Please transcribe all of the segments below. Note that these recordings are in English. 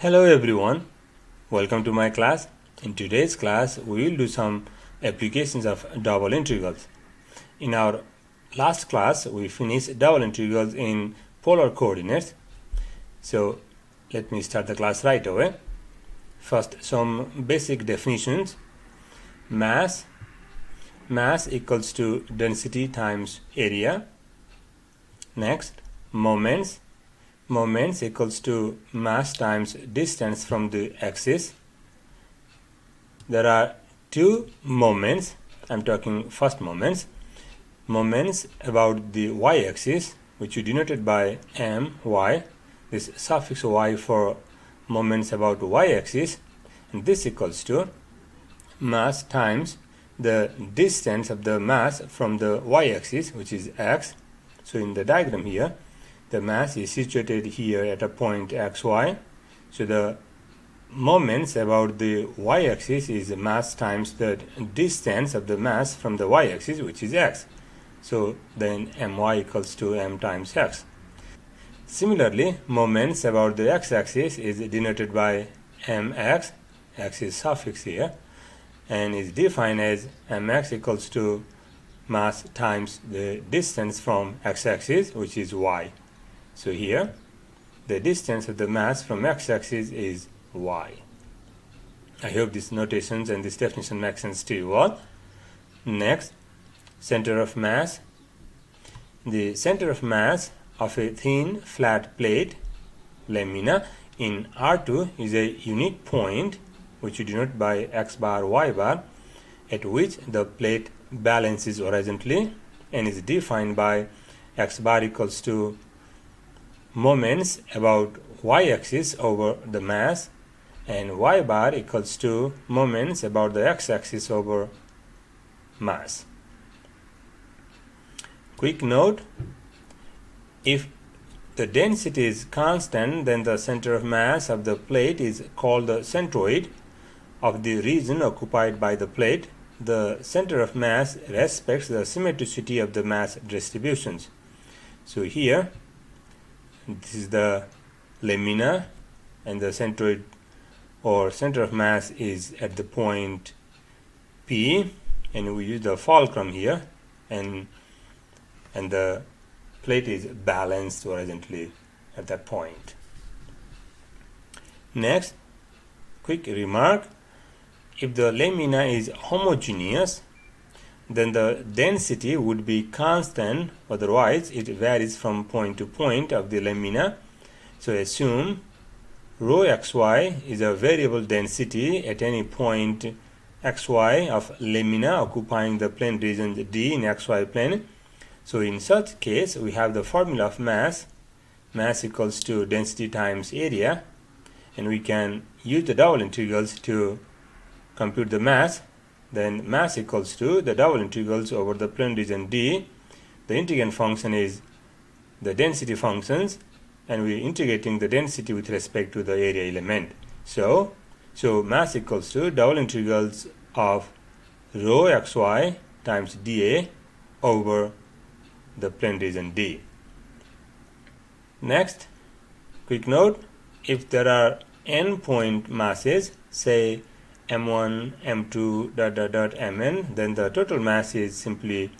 Hello everyone, welcome to my class. In today's class, we will do some applications of double integrals. In our last class, we finished double integrals in polar coordinates. So let me start the class right away. First, some basic definitions. Mass equals to density times area. Next, moments equals to mass times distance from the axis. There are two moments. I'm talking first moments about the y-axis, which is denoted by my, this suffix y for moments about y-axis, and this equals to mass times the distance of the mass from the y-axis, which is x. So in the diagram here, the mass is situated here at a point xy. So the moments about the y-axis is mass times the distance of the mass from the y-axis, which is x. So then my equals to m times x. Similarly, moments about the x-axis is denoted by mx, x is suffix here, and is defined as mx equals to mass times the distance from x-axis, which is y. So here, the distance of the mass from x-axis is y. I hope these notations and this definition makes sense to you all. Next, center of mass. The center of mass of a thin flat plate, lamina, in R2 is a unique point which you denote by x bar, y bar, at which the plate balances horizontally and is defined by x bar equals to moments about y-axis over the mass, and y bar equals to moments about the x-axis over mass. Quick note, if the density is constant, then the center of mass of the plate is called the centroid of the region occupied by the plate. The center of mass respects the symmetricity of the mass distributions. So here, this is the lamina, and the centroid or center of mass is at the point P, and we use the fulcrum here, and the plate is balanced horizontally at that point. Next, quick remark, if the lamina is homogeneous, then the density would be constant, otherwise it varies from point to point of the lamina. So assume rho xy is a variable density at any point xy of lamina occupying the plane region D in xy plane. So in such case, we have the formula of mass equals to density times area, and we can use the double integrals to compute the mass. Then mass equals to the double integrals over the plane region D. The integrand function is the density functions, and we are integrating the density with respect to the area element. So mass equals to double integrals of rho xy times dA over the plane region D. Next, quick note, if there are n point masses, say m1, m2, mn, then the total mass is simply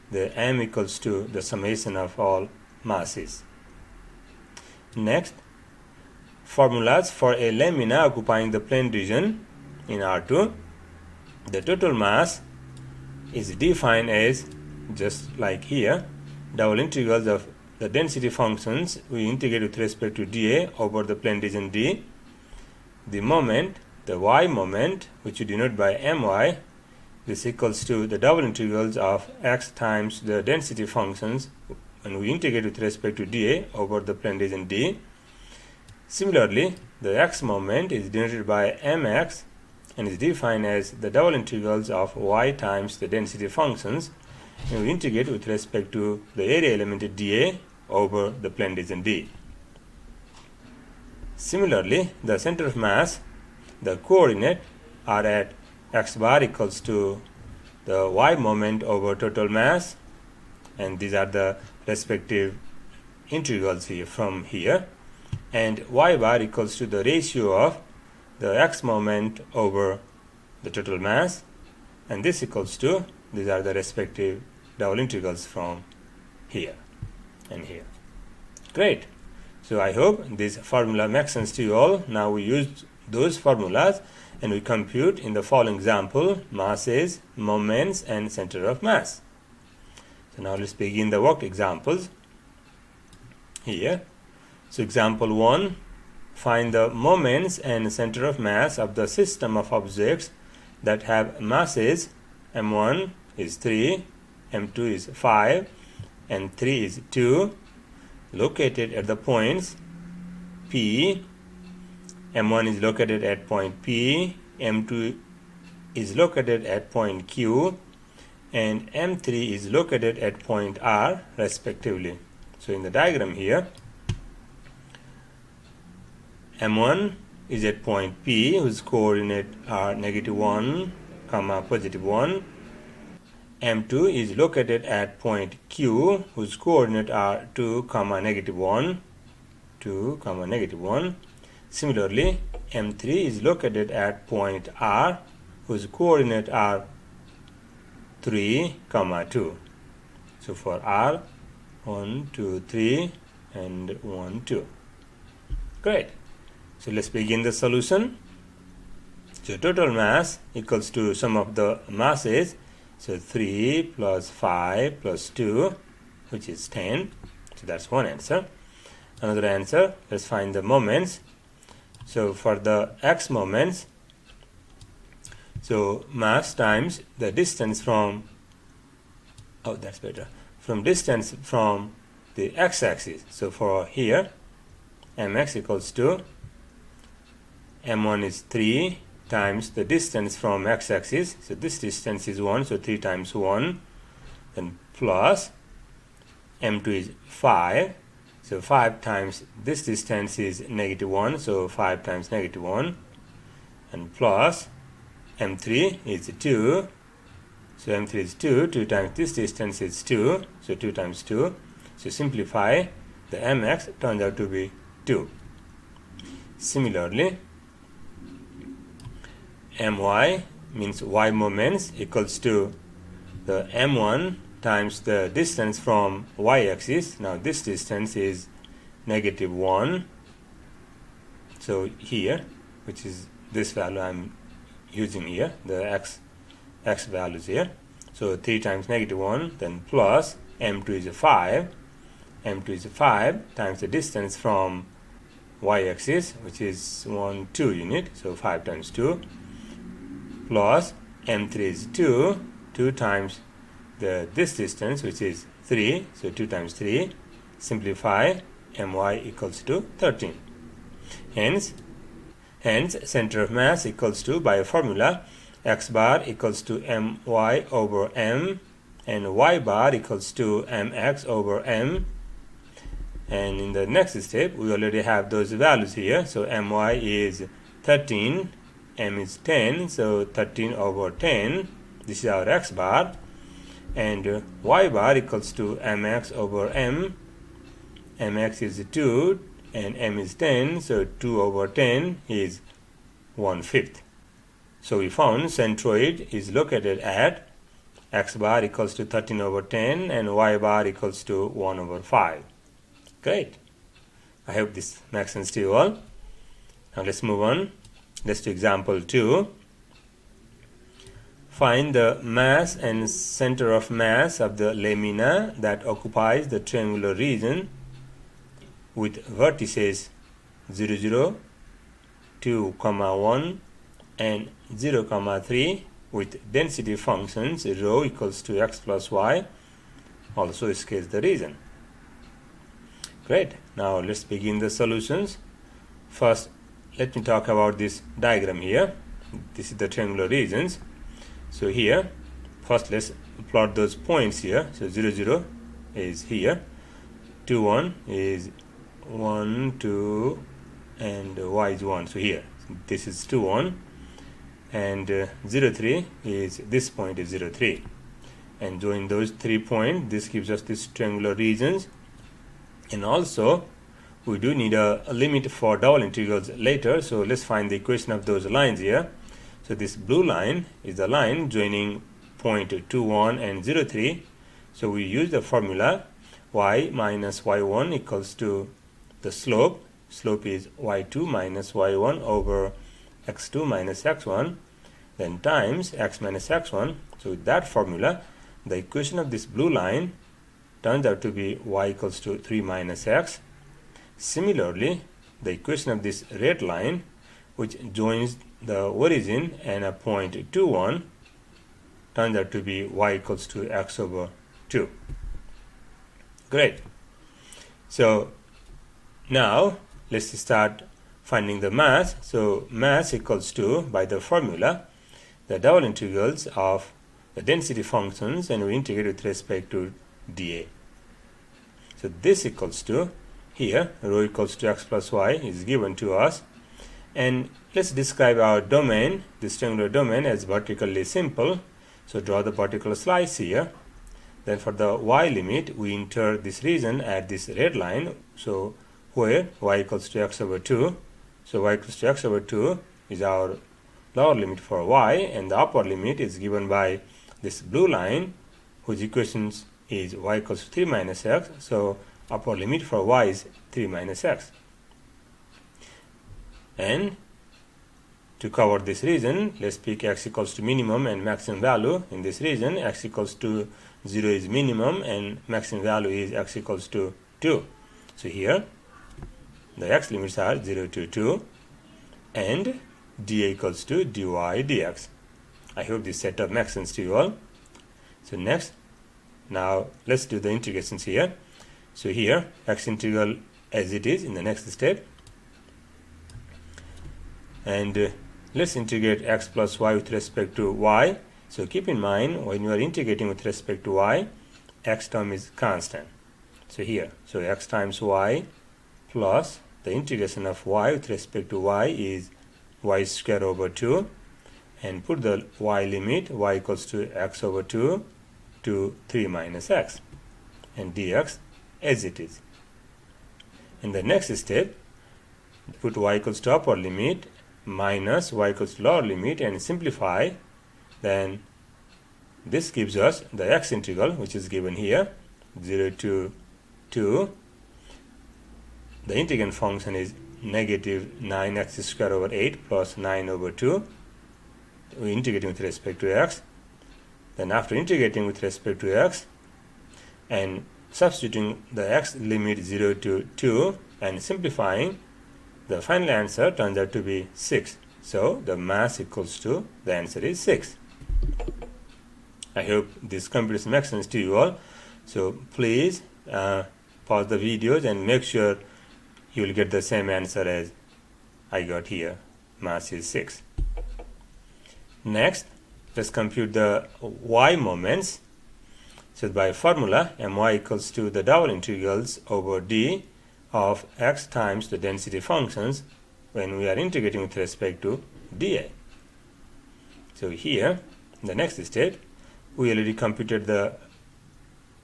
the m equals to the summation of all masses. Next, formulas for a lamina occupying the plane region in R2. The total mass is defined as, just like here, double integrals of the density functions we integrate with respect to dA over the plane region D. The moment, the y moment, which you denote by my, this equals to the double integrals of x times the density functions when we integrate with respect to dA over the plane region D. Similarly, the x moment is denoted by mx and is defined as the double integrals of y times the density functions and we integrate with respect to the area element dA over the plane region D. Similarly, the center of mass, the coordinate are at x bar equals to the y moment over total mass, and these are the respective integrals here from here, and y bar equals to the ratio of the x moment over the total mass, and this equals to, these are the respective double integrals from here and here. Great. So I hope this formula makes sense to you all. Now we use those formulas and we compute in the following example masses, moments, and center of mass. So now let's begin the worked examples here. So example 1, find the moments and center of mass of the system of objects that have masses m1 is 3, m2 is 5, and 3 is 2, located at the points P. M1 is located at point P, M2 is located at point Q, and M3 is located at point R respectively. So in the diagram here, M1 is at point P whose coordinate are -1, +1. M2 is located at point Q whose coordinate are 2, -1, 2, -1. Similarly, M3 is located at point R whose coordinate are 3, 2. So for R, 1, 2, 3 and 1, 2. Great. So let's begin the solution. So total mass equals to sum of the masses. So 3 plus 5 plus 2, which is 10. So that's one answer. Another answer, let's find the moments. So for the x moments, so mass times the distance from, from distance from the x-axis. So for here, mx equals to m1 is 3 times the distance from x-axis. So this distance is 1, so 3 times 1, then plus m2 is 5. So 5 times this distance is -1, so 5 times -1, and plus m3 is 2. So m3 is 2, 2 times this distance is 2, so 2 times 2. So simplify, the mx turns out to be 2. Similarly, my means y moments equals to the m1 times the distance from y-axis. Now this distance is -1. So here, which is this value I'm using here, the x values here. So 3 times -1, then plus m2 is 5. M2 is 5 times the distance from y-axis, which is 1, 2 unit. So 5 times 2 plus m3 is 2. 2 times this distance, which is 3, so 2 times 3. Simplify, my equals to 13. Hence center of mass equals to, by a formula, x bar equals to my over m, and y bar equals to mx over m. And in the next step, we already have those values here. So my is 13, m is 10, so 13 over 10. This is our x bar. And y bar equals to mx over m. Mx is 2 and m is 10, so 2 over 10 is 1/5. So we found centroid is located at x bar equals to 13 over 10 and y bar equals to 1 over 5. Great. I hope this makes sense to you all. Now let's move on. Let's do example 2. Find the mass and center of mass of the lamina that occupies the triangular region with vertices 0, 0, 2, 1, and 0, 3 with density functions rho equals to x plus y. Also sketch the region. Great. Now let's begin the solutions. First, let me talk about this diagram here. This is the triangular regions. So here, first let's plot those points here. So 0, 0 is here. 2, 1 is 1, 2, and y is 1. So here, this is 2, 1. And 0, 3 is, this point is 0, 3. And join those 3 points, this gives us this triangular regions. And also, we do need a limit for double integrals later, so let's find the equation of those lines here. So this blue line is the line joining point 21 and 03. So we use the formula y minus y1 equals to the slope. Slope is y2 minus y1 over x2 minus x1, then times x minus x1. So with that formula, the equation of this blue line turns out to be y equals to 3 minus x. Similarly, the equation of this red line, which joins the origin and a point 21, turns out to be y equals to x over 2. Great. So now let's start finding the mass. So mass equals to, by the formula, the double integrals of the density functions, and we integrate with respect to dA. So this equals to, here rho equals to x plus y is given to us, and let's describe our domain, this triangular domain, as vertically simple. So draw the particular slice here. Then for the y limit, we enter this region at this red line, so where y equals to x over 2. So y equals to x over 2 is our lower limit for y, and the upper limit is given by this blue line, whose equations is y equals to 3 minus x. So upper limit for y is 3 minus x. And to cover this region, let's pick x equals to minimum and maximum value in this region. X equals to 0 is minimum, and maximum value is x equals to 2. So here the x limits are 0 to 2, and dA equals to dy dx. I hope this setup makes sense to you all. So next, now let's do the integrations here. So here, x integral as it is in the next step, and let's integrate x plus y with respect to y. So keep in mind, when you are integrating with respect to y, x term is constant. So here, so x times y plus the integration of y with respect to y is y square over 2, and put the y limit, y equals to x over 2 to 3 minus x, and dx as it is. In the next step, put y equals to upper limit minus y equals to lower limit and simplify. Then this gives us the x integral, which is given here, 0 to 2. The integrand function is negative 9x square over 8 plus 9 over 2. We integrating with respect to x. Then after integrating with respect to x and substituting the x limit 0 to 2 and simplifying, the final answer turns out to be 6. So the mass equals to, the answer is 6. I hope this computation makes sense to you all. So please pause the videos and make sure you will get the same answer as I got here. Mass is 6. Next, let's compute the y moments. So by formula, my equals to the double integrals over d of x times the density functions when we are integrating with respect to dA. So here, in the next step, we already computed the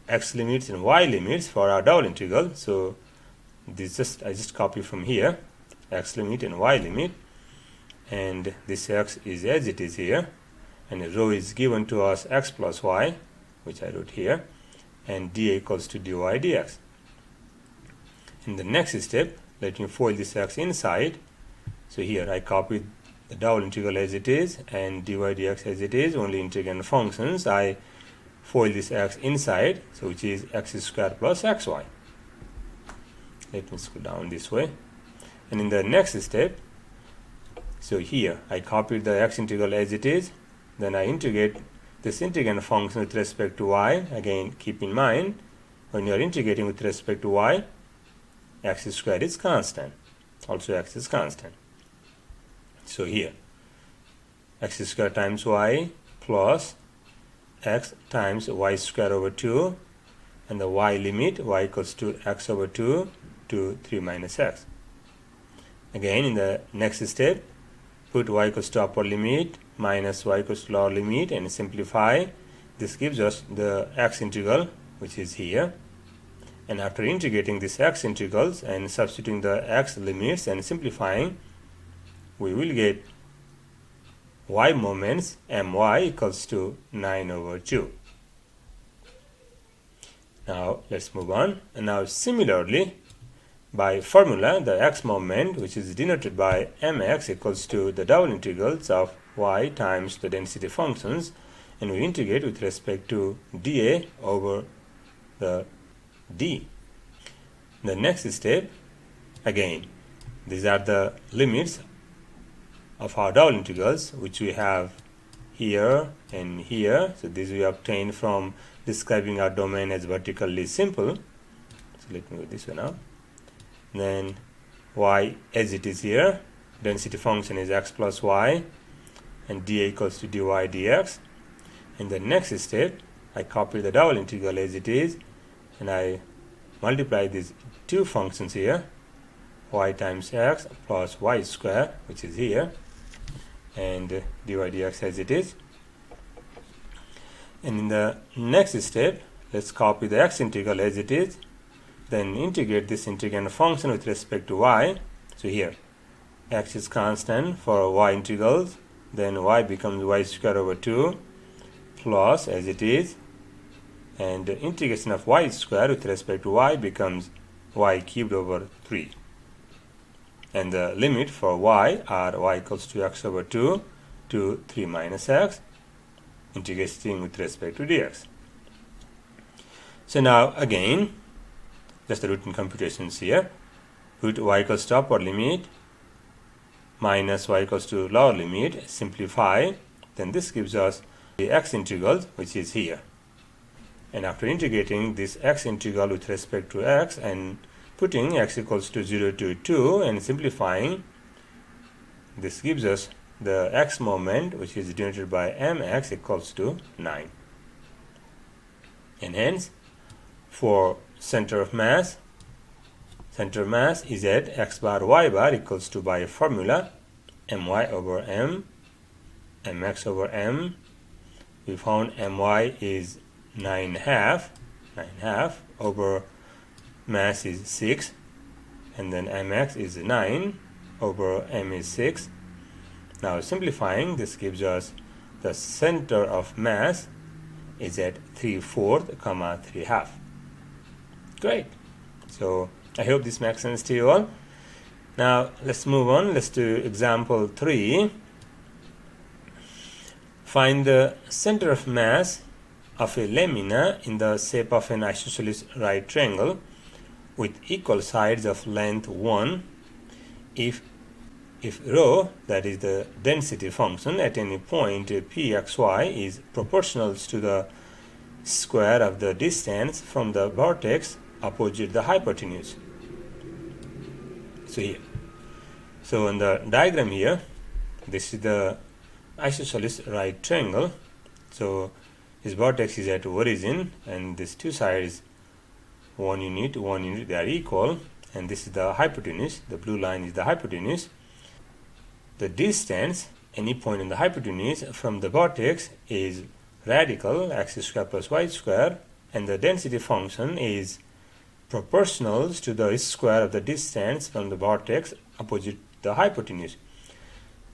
x limits and y limits for our double integral. So this I just copy from here, x limit and y limit, and this x is as it is here, and rho is given to us x plus y, which I wrote here, and dA equals to dy dx. In the next step, let me fold this x inside. So here I copied the double integral as it is and dy dx as it is, only integrand functions. I fold this x inside, so which is x squared plus xy. Let me scroll down this way. And in the next step, so here I copied the x integral as it is, then I integrate this integrand function with respect to y. Again, keep in mind, when you are integrating with respect to y, x squared is constant. Also x is constant. So here, x squared times y plus x times y squared over 2, and the y limit, y equals to x over 2 to 3 minus x. Again, in the next step, put y equals to upper limit minus y equals to lower limit and simplify. This gives us the x integral, which is here, And after integrating these x integrals and substituting the x limits and simplifying, we will get y moments my equals to 9/2. Now let's move on. And now similarly, by formula, the x moment, which is denoted by mx, equals to the double integrals of y times the density functions, and we integrate with respect to dA over the d. The next step, again, these are the limits of our double integrals, which we have here and here. So these we obtained from describing our domain as vertically simple. So let me go this one up. Then y as it is here, density function is x plus y, and dA equals to dy dx. In the next step, I copy the double integral as it is, and I multiply these two functions here, y times x plus y square, which is here, and dy dx as it is. And in the next step, let's copy the x integral as it is, then integrate this integrand function with respect to y. So here, x is constant for y integrals, then y becomes y square over 2 plus as it is, and the integration of y square with respect to y becomes y cubed over 3. And the limit for y are y equals to x over 2 to 3 minus x, integrating with respect to dx. So now again, just the routine computations here. Root y equals to upper limit minus y equals to lower limit, simplify, then this gives us the x integral, which is here. And after integrating this x integral with respect to x and putting x equals to 0 to 2 and simplifying, this gives us the x moment, which is denoted by mx, equals to 9. And hence, for center of mass is at x bar y bar equals to, by formula, my over m, mx over m. We found my is 9.5 over mass is 6, and then mx is 9 over m is 6. Now simplifying, this gives us the center of mass is at 3/4, 3/2. Great. So I hope this makes sense to you all. Now let's move on. Let's do example 3. Find the center of mass of a lamina in the shape of an isosceles right triangle with equal sides of length 1 if rho, that is the density function at any point pxy, is proportional to the square of the distance from the vertex opposite the hypotenuse. So here, so in the diagram here, this is the isosceles right triangle. So this vertex is at origin, and these two sides, 1 unit, they are equal, and this is the hypotenuse. The blue line is the hypotenuse. The distance, any point in the hypotenuse from the vertex, is radical x square plus y square, and the density function is proportional to the square of the distance from the vertex opposite the hypotenuse.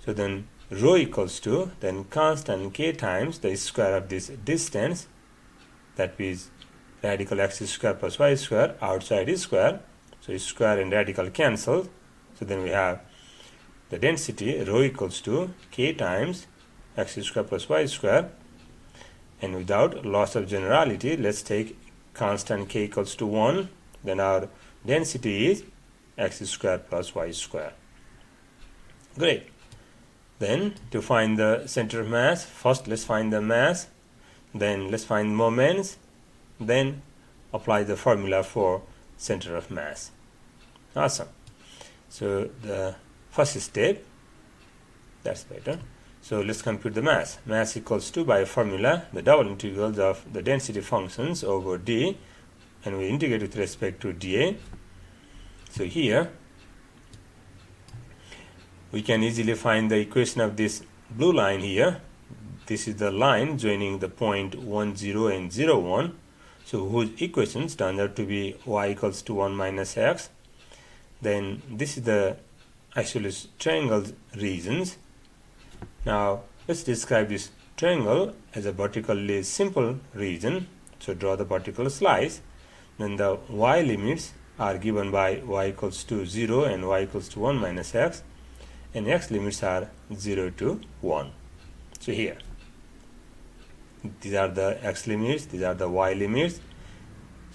So then rho equals to then constant k times the square of this distance, that is radical x square plus y square, outside is square, so square and radical cancel. So then we have the density rho equals to k times x square plus y square, and without loss of generality, let's take constant k equals to 1, then our density is x square plus y square. Great. Then to find the center of mass, first let's find the mass, then let's find moments, then apply the formula for center of mass. Awesome. So the first step, that's better. So let's compute the mass. Mass equals to, by formula, the double integrals of the density functions over d, and we integrate with respect to dA. So here we can easily find the equation of this blue line here. This is the line joining the point 1, 0 and 0, 1. so whose equations turn out to be y equals to 1 minus x. Then this is the isosceles triangle's regions. Now let's describe this triangle as a vertically simple region. So draw the vertical slice. Then the y limits are given by y equals to 0 and y equals to 1 minus x, and x limits are 0 to 1. So here, these are the x limits, these are the y limits.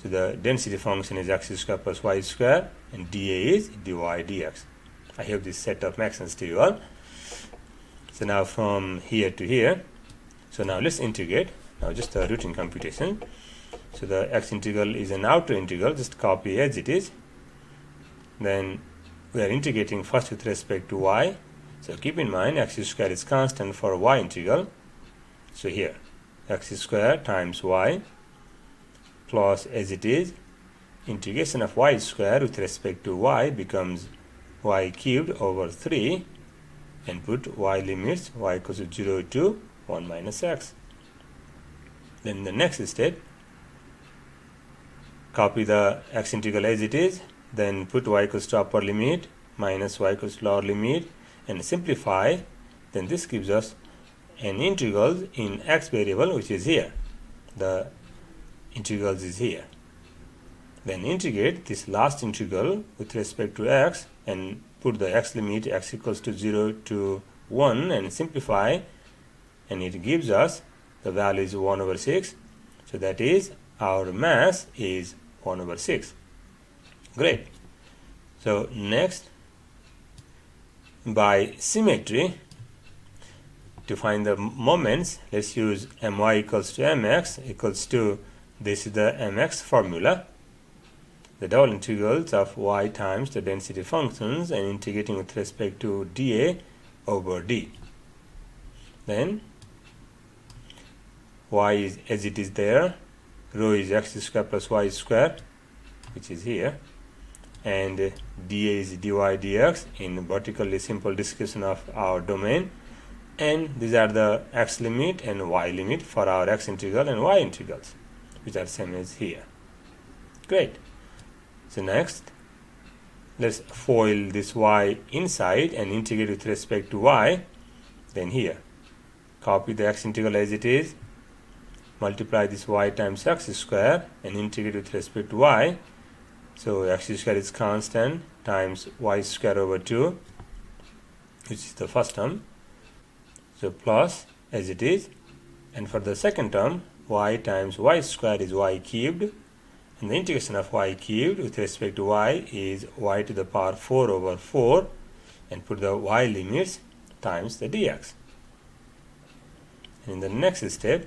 So the density function is x square plus y square, and dA is dy dx. I hope this setup makes sense to you all. So now from here to here, so now let's integrate. Now just a routine computation. So the x integral is an outer integral, just copy as it is. Then we are integrating first with respect to y. So keep in mind x square is constant for y integral. So here, x square times y plus as it is, integration of y square with respect to y becomes y cubed over 3, and put y limits y equals to 0 to 1 minus x. Then the next step, copy the x integral as it is, then put y equals to upper limit minus y equals to lower limit, and simplify. Then this gives us an integral in x variable, which is here. The integrals is here. Then integrate this last integral with respect to x and put the x limit x equals to 0 to 1 and simplify, and it gives us the value is 1 over 6. So that is our mass is 1 over 6. Great. So next, by symmetry, to find the moments, let's use my equals to mx equals to, this is the mx formula, the double integrals of y times the density functions and integrating with respect to dA over d. Then y is as it is there, rho is x square plus y square, which is here, and dA is dy dx in vertically simple description of our domain, and these are the x limit and y limit for our x integral and y integrals, which are same as here. Great. So next, let's FOIL this y inside and integrate with respect to y. Then here, copy the x integral as it is, multiply this y times x square and integrate with respect to y. So x square is constant times y square over 2, which is the first term. So plus as it is, and for the second term, y times y square is y cubed, and the integration of y cubed with respect to y is y to the power 4 over 4, and put the y limits times the dx. And in the next step,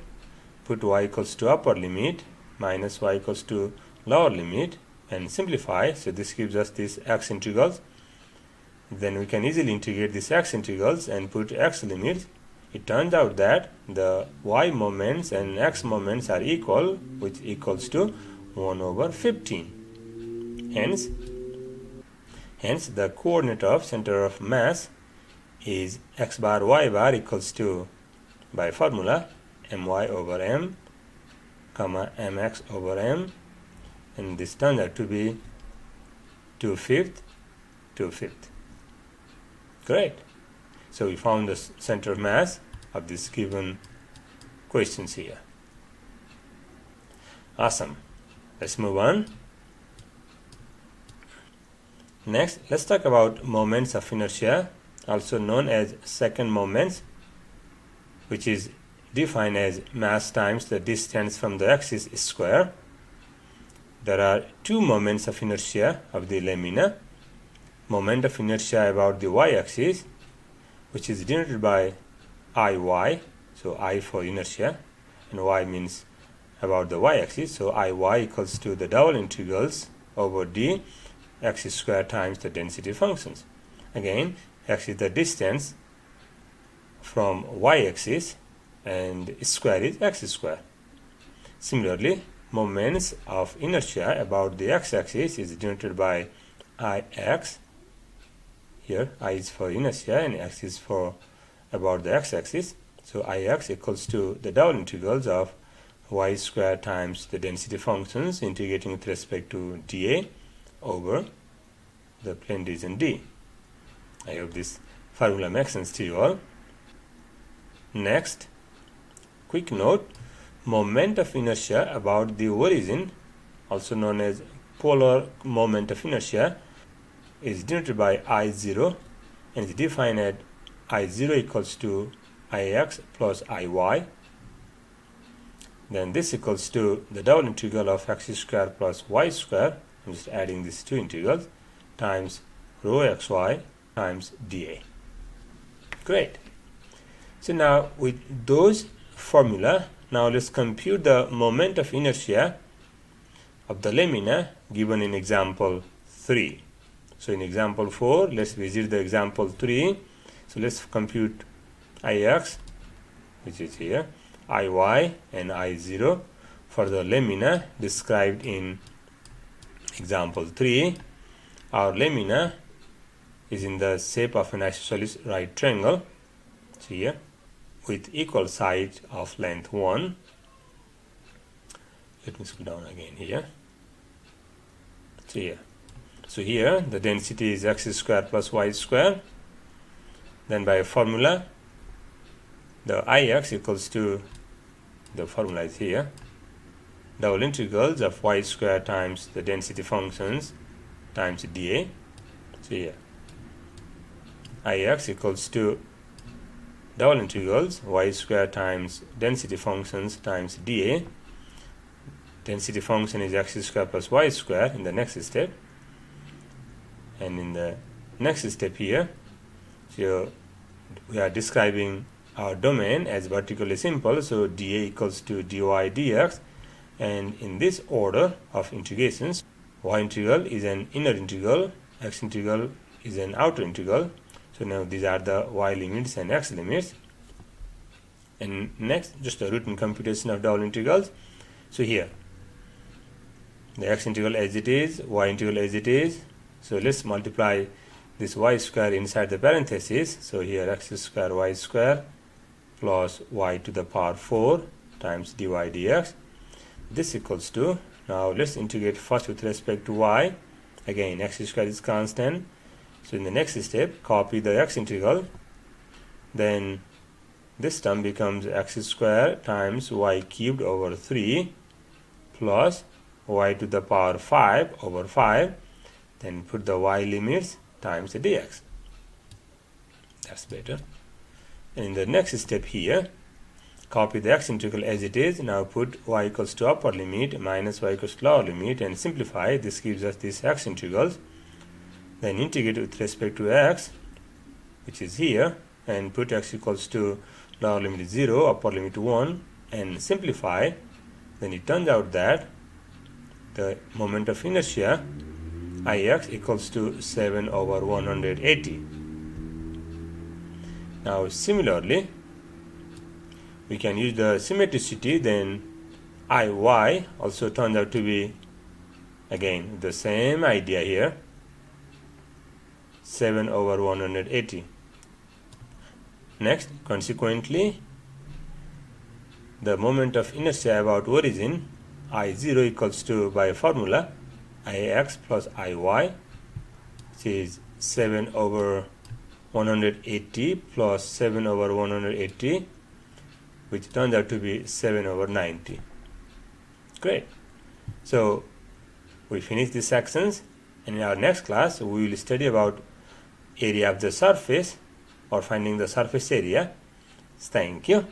put y equals to upper limit minus y equals to lower limit and simplify. So this gives us these x integrals. Then we can easily integrate these x integrals and put x limits. It turns out that the y moments and x moments are equal, which equals to 1 over 15. Hence the coordinate of center of mass is x bar y bar equals to, by formula, my over m, comma mx over m, and this turns out to be 2/5, 2/5. Great. So we found the center of mass of this given questions here. Awesome. Let's move on. Next, let's talk about moments of inertia, also known as second moments, which is defined as mass times the distance from the axis square. There are two moments of inertia of the lamina. Moment of inertia about the y-axis, which is denoted by Iy, so I for inertia, and y means about the y-axis, so Iy equals to the double integrals over d x square times the density functions. Again, x is the distance from y-axis and square is x square. Similarly, moments of inertia about the x-axis is denoted by Ix. Here I is for inertia and x is for about the x-axis, so Ix equals to the double integrals of y square times the density functions integrating with respect to dA over the plane region D. I hope this formula makes sense to you all. Next, quick note, moment of inertia about the origin, also known as polar moment of inertia, is denoted by I0 and is defined at I0 equals to Ix plus Iy. Then this equals to the double integral of x square plus y square, I'm just adding these two integrals, times rho xy times dA. Great. So now with those formula, now let's compute the moment of inertia of the lamina given in example 3. So in example 4, let's visit the example 3. So let's compute Ix, which is here, Iy and I0 for the lamina described in example 3. Our lamina is in the shape of an isosceles right triangle, so here, with equal sides of length 1. Let me scroll down again here. So here the density is x square plus y square. Then by formula, the Ix equals to, the formula is here, double integrals of y square times the density functions times dA. So here Ix equals to double integrals y square times density functions times dA. Density function is x square plus y square in the next step. And in the next step here, so we are describing our domain as vertically simple, so dA equals to dy dx, and in this order of integrations, y integral is an inner integral, x integral is an outer integral. So now these are the y limits and x limits. And next, just a routine computation of double integrals. So here the x integral as it is, y integral as it is. So let's multiply this y square inside the parentheses. So here x square y square plus y to the power 4 times dy dx. This equals to, now let's integrate first with respect to y. Again, x square is constant. So in the next step, copy the x integral. Then this term becomes x square times y cubed over 3 plus y to the power 5 over 5. Then put the y limits times the dx. That's better. And in the next step here, copy the x integral as it is. Now put y equals to upper limit minus y equals to lower limit and simplify. This gives us these x integrals. Then integrate with respect to x, which is here, and put x equals to lower limit 0, upper limit 1, and simplify. Then it turns out that the moment of inertia Ix equals to 7 over 180. Now similarly, we can use the symmetricity, then Iy also turns out to be, again, the same idea here, 7 over 180. Next, consequently, the moment of inertia about origin, I0 equals to, by formula, Ix plus Iy, which is 7 over 180 plus 7 over 180, which turns out to be 7 over 90. Great. So we finish these sections, and in our next class we will study about area of the surface, or finding the surface area. Thank you.